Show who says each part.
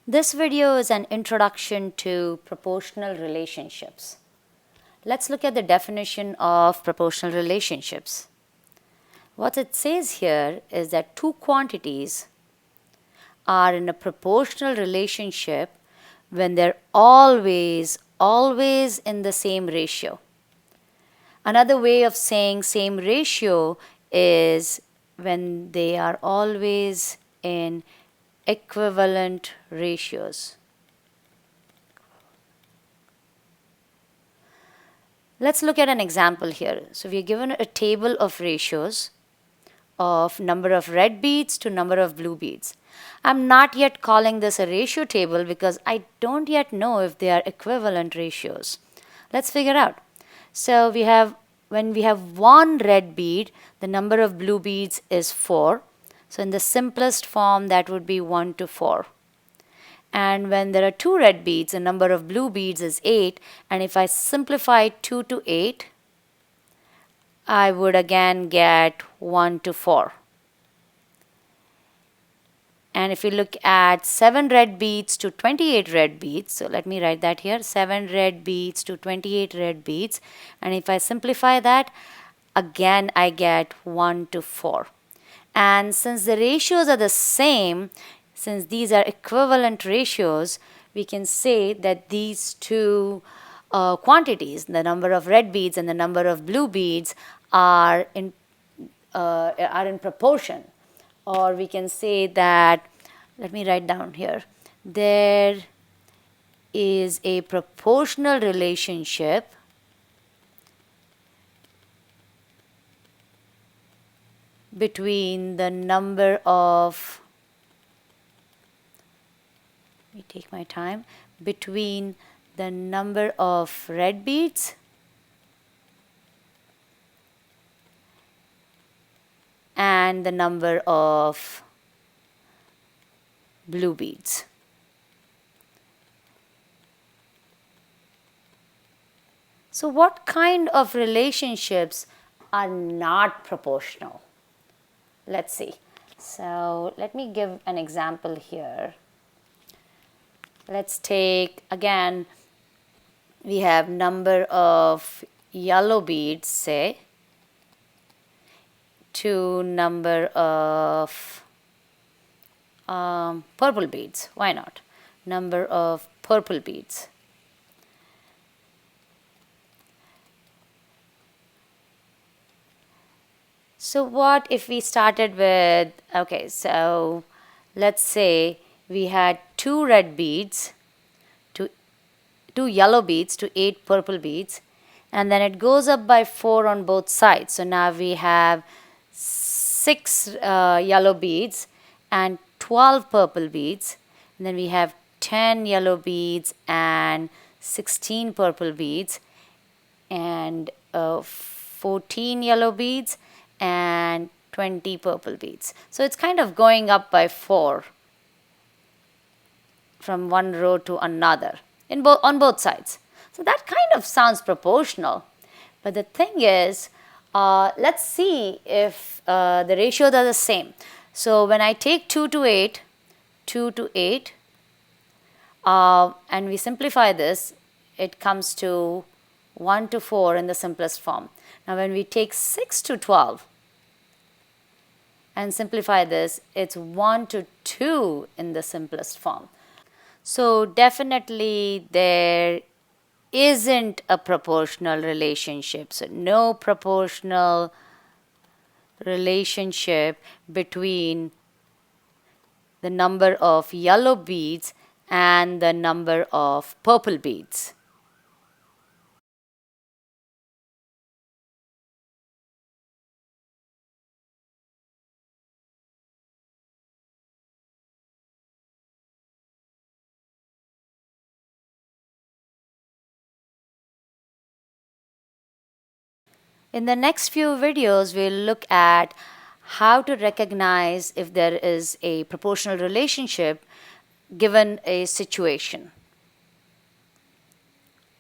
Speaker 1: This video is an introduction to proportional relationships. Let's look at the definition of proportional relationships. What it says here is that two quantities are in a proportional relationship when they're always in the same ratio. Another way of saying same ratio is when they are always in equivalent ratios. Let's look at an example here. So we are given a table of ratios of number of red beads to number of blue beads. I'm not yet calling this a ratio table because I don't yet know if they are equivalent ratios. Let's figure out. So when we have one red bead, the number of blue beads is 4. So in the simplest form, that would be 1 to 4. And when there are two red beads, the number of blue beads is 8. And if I simplify 2 to 8, I would again get 1 to 4. And if we look at 7 red beads to 28 red beads, so let me write that here, 7 red beads to 28 red beads. And if I simplify that, again I get 1 to 4. And since the ratios are the same, since these are equivalent ratios, we can say that these two quantities, the number of red beads and the number of blue beads, are in proportion. Or we can say that, let me write down here, there is a proportional relationship between the number of, let me take my time, between the number of red beads and the number of blue beads. So what kind of relationships are not proportional? Let's see. So let me give an example here. Let's take, again, we have number of yellow beads, say, to number of purple beads. Why not? Number of purple beads. So what if we started with, okay, so let's say we had 2 red beads to 2 yellow beads to 8 purple beads, and then it goes up by 4 on both sides. So now we have 6 yellow beads and 12 purple beads, and then we have 10 yellow beads and 16 purple beads, and 14 yellow beads and 20 purple beads. So it's kind of going up by 4 from one row to another on both sides. So that kind of sounds proportional. But the thing is, let's see if the ratios are the same. So when I take 2 to 8, and we simplify this, it comes to 1 to 4 in the simplest form. Now when we take 6 to 12 and simplify this, it's 1 to 2 in the simplest form. So definitely there isn't a proportional relationship. So no proportional relationship between the number of yellow beads and the number of purple beads. In the next few videos, we'll look at how to recognize if there is a proportional relationship given a situation.